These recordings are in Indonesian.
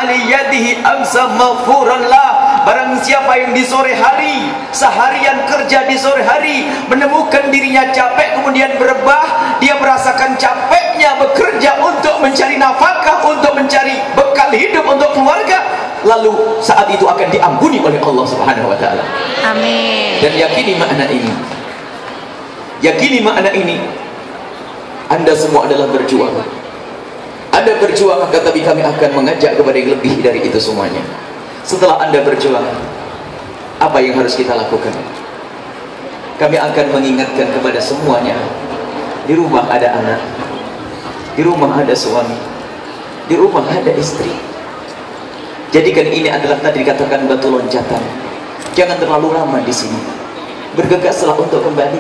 aliyadihi amsa maghfuran lah. Barang siapa yang di sore hari, seharian kerja di sore hari, menemukan dirinya capek kemudian berebah, dia merasakan capeknya bekerja untuk mencari nafkah, untuk mencari bekal hidup untuk keluarga, lalu saat itu akan diampuni oleh Allah Subhanahu wa taala. Amin. Dan yakini makna ini. Yakini makna ini. Anda semua adalah berjuang. Anda berjuang, tetapi kami akan mengajak kepada yang lebih dari itu semuanya. Setelah Anda berjuang, apa yang harus kita lakukan? Kami akan mengingatkan kepada semuanya. Di rumah ada anak, di rumah ada suami, di rumah ada istri. Jadikan ini adalah tadi dikatakan batu loncatan. Jangan terlalu lama di sini. Bergegaslah untuk kembali.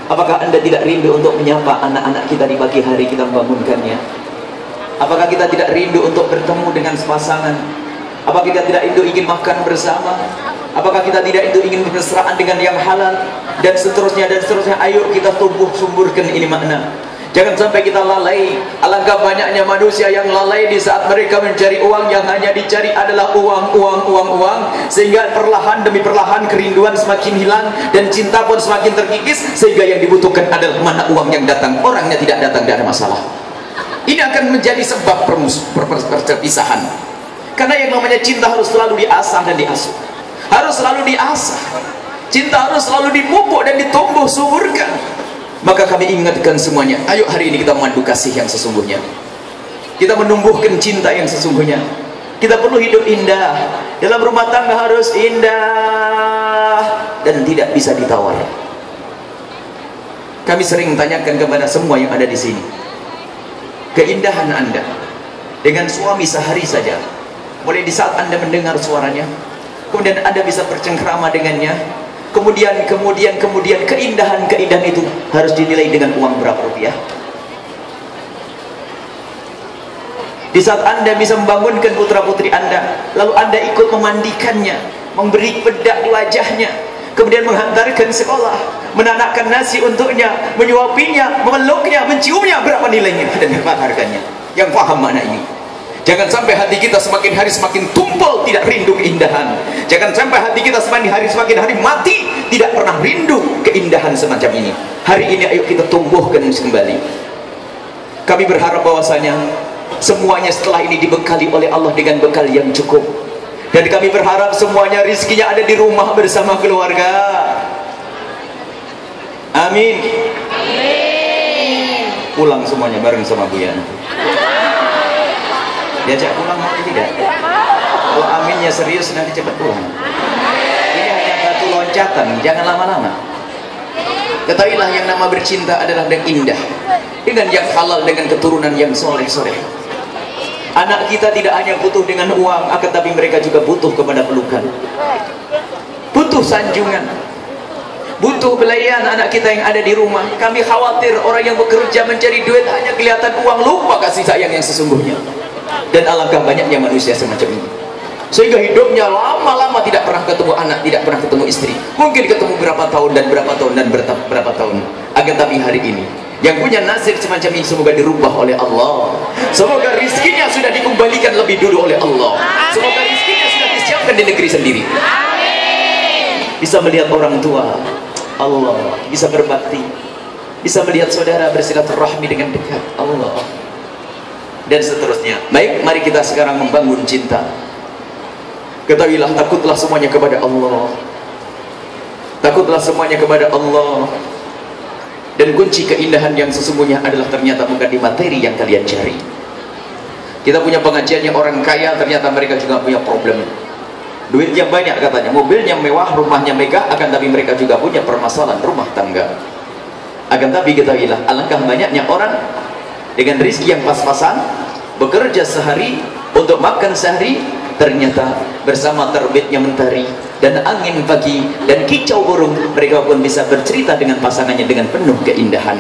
Apakah Anda tidak rindu untuk menyapa anak-anak kita di pagi hari kita membangunkannya? Apakah kita tidak rindu untuk bertemu dengan pasangan? Apakah kita tidak rindu ingin makan bersama? Apakah kita tidak rindu ingin bermesraan dengan yang halal? Dan seterusnya dan seterusnya. Ayo kita tumbuh sumburkan ini makna. Jangan sampai kita lalai. Alangkah banyaknya manusia yang lalai di saat mereka mencari uang, yang hanya dicari adalah uang, sehingga perlahan demi perlahan kerinduan semakin hilang dan cinta pun semakin terkikis, sehingga yang dibutuhkan adalah mana uang yang datang, orangnya tidak datang, tidak ada masalah. Ini akan menjadi sebab perpisahan. Karena yang namanya cinta harus selalu diasah dan diasuh, harus selalu diasah. Cinta harus selalu dipupuk dan ditumbuh suburkan. Maka kami ingatkan semuanya, ayo hari ini kita memandu kasih yang sesungguhnya. Kita menumbuhkan cinta yang sesungguhnya. Kita perlu hidup indah. Dalam rumah tangga harus indah dan tidak bisa ditawar. Kami sering tanyakan kepada semua yang ada di sini, keindahan Anda dengan suami sehari saja, mulai di saat Anda mendengar suaranya, kemudian Anda bisa bercengkrama dengannya, kemudian keindahan itu harus dinilai dengan uang berapa rupiah? Di saat Anda bisa membangunkan putra putri Anda, lalu Anda ikut memandikannya, memberi bedak wajahnya, kemudian menghantarkan sekolah, menanakkan nasi untuknya, menyuapinya, memeluknya, menciumnya, berapa nilainya dan berapa harganya? Yang paham makna ini. Jangan sampai hati kita semakin hari semakin tumpul, tidak rindu keindahan. Jangan sampai hati kita semakin hari mati, tidak pernah rindu keindahan semacam ini. Hari ini ayo kita tumbuhkan kembali. Kami berharap bahwasanya semuanya setelah ini dibekali oleh Allah dengan bekal yang cukup. Dan kami berharap semuanya rizkinya ada di rumah bersama keluarga. Amin. Pulang semuanya bareng sama Bu Yana. Diajak pulang mau tidak? Kalau aminnya serius nanti cepat pulang. Ini hanya batu loncatan, jangan lama-lama. Ketahuilah yang nama bercinta adalah yang indah, dengan yang halal, dengan keturunan yang soleh-soleh. Anak kita tidak hanya butuh dengan uang, akan tapi mereka juga butuh kepada pelukan, butuh sanjungan, butuh belayan anak kita yang ada di rumah. Kami khawatir orang yang bekerja mencari duit hanya kelihatan uang, lupa kasih sayang yang sesungguhnya. Dan alangkah banyaknya manusia semacam ini, sehingga hidupnya lama-lama tidak pernah ketemu anak, tidak pernah ketemu istri, mungkin ketemu berapa tahun dan berapa tahun dan berapa tahun. Akan tapi hari ini yang punya nasib semacam ini semoga dirubah oleh Allah. Semoga rizkinya sudah dikembalikan lebih dulu oleh Allah. Semoga rizkinya sudah disiapkan di negeri sendiri. Bisa melihat orang tua, Allah, bisa berbakti, bisa melihat saudara bersilaturahmi dengan dekat, Allah, dan seterusnya. Baik, mari kita sekarang membangun cinta. Ketahuilah, takutlah semuanya kepada Allah. Takutlah semuanya kepada Allah. Dan kunci keindahan yang sesungguhnya adalah ternyata bukan di materi yang kalian cari. Kita punya pengajiannya orang kaya, ternyata mereka juga punya problem. Duitnya banyak katanya, mobilnya mewah, rumahnya megah, akan tapi mereka juga punya permasalahan rumah tangga. Akan tapi ketahuilah, alangkah banyaknya orang dengan rizki yang pas-pasan, bekerja sehari untuk makan sehari, ternyata bersama terbitnya mentari dan angin pagi dan kicau burung, mereka pun bisa bercerita dengan pasangannya dengan penuh keindahan.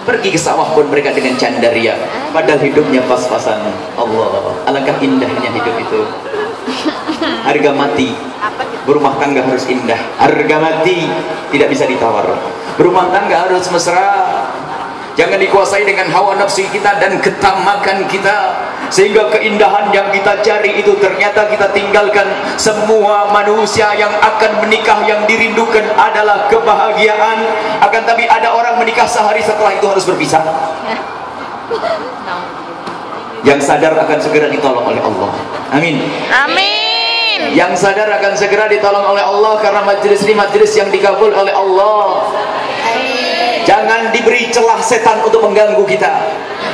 Pergi ke sawah pun mereka dengan candaria, padahal hidupnya pas-pasan. Allah, alangkah indahnya hidup itu. Harga mati berumah tangga harus indah. Harga mati tidak bisa ditawar. Berumah tangga harus mesra. Jangan dikuasai dengan hawa nafsu kita dan ketamakan kita. sehingga keindahan yang kita cari itu ternyata kita tinggalkan. Semua manusia yang akan menikah yang dirindukan adalah kebahagiaan, akan tapi ada orang menikah sehari setelah itu harus berpisah. Yang sadar akan segera ditolong oleh Allah. Amin. Amin. Yang sadar akan segera ditolong oleh Allah, karena majelis ini majelis yang dikabul oleh Allah. Jangan diberi celah setan untuk mengganggu kita.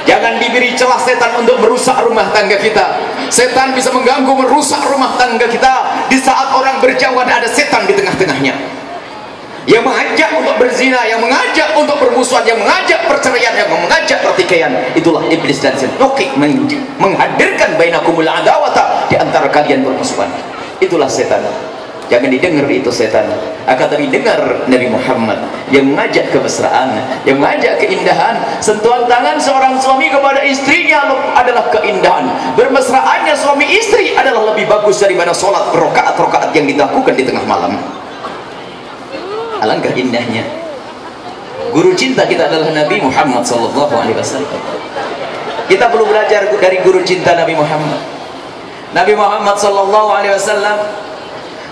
Jangan diberi celah setan untuk merusak rumah tangga kita. Setan bisa mengganggu, merusak rumah tangga kita di saat orang berjauhan, ada setan di tengah-tengahnya yang mengajak untuk berzina, yang mengajak untuk bermusuhan, yang mengajak perceraian, yang mengajak pertikaian. Itulah iblis dan setan menghadirkan bainakumul adawata, di antara kalian bermusuhan. Itulah setan. Jangan didengar itu setan, akan tapi dengar Nabi Muhammad yang mengajak kemesraan, yang mengajak keindahan. Sentuhan tangan seorang suami kepada istrinya adalah keindahan. Bermesraannya suami istri adalah lebih bagus daripada sholat rokaat-rokaat yang dilakukan di tengah malam. Alangkah indahnya. Guru cinta kita adalah Nabi Muhammad SAW. Kita perlu belajar dari guru cinta Nabi Muhammad. Nabi Muhammad SAW,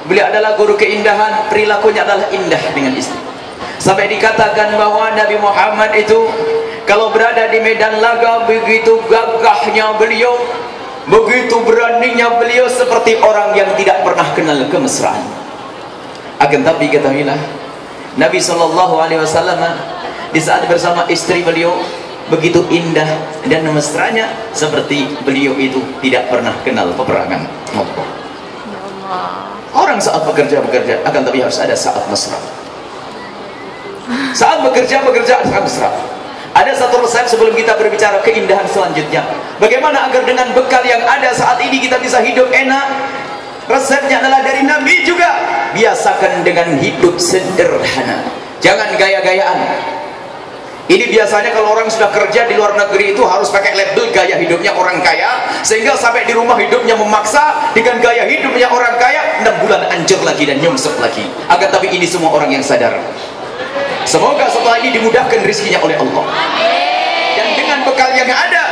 beliau adalah guru keindahan, perilakunya adalah indah dengan istri. Sampai dikatakan bahwa Nabi Muhammad itu kalau berada di medan laga, begitu gagahnya beliau, begitu beraninya beliau, seperti orang yang tidak pernah kenal kemesraan. Akan tapi ketahuilah, Nabi SAW di saat bersama istri beliau begitu indah dan mesranya, seperti beliau itu tidak pernah kenal peperangan. Orang saat bekerja, akan tapi harus ada saat mesra. Saat bekerja ada mesra. Ada satu resep sebelum kita berbicara keindahan selanjutnya. Bagaimana agar dengan bekal yang ada saat ini kita bisa hidup enak? Resepnya adalah dari Nabi juga. Biasakan dengan hidup sederhana, jangan gaya-gayaan. Ini biasanya kalau orang sudah kerja di luar negeri itu harus pakai label gaya hidupnya orang kaya, sehingga sampai di rumah hidupnya memaksa dengan gaya hidupnya orang kaya, 6 bulan hancur lagi dan nyungsep lagi. Agar tapi ini semua orang yang sadar. Semoga setelah ini dimudahkan rizkinya oleh Allah. Dan dengan bekal yang ada,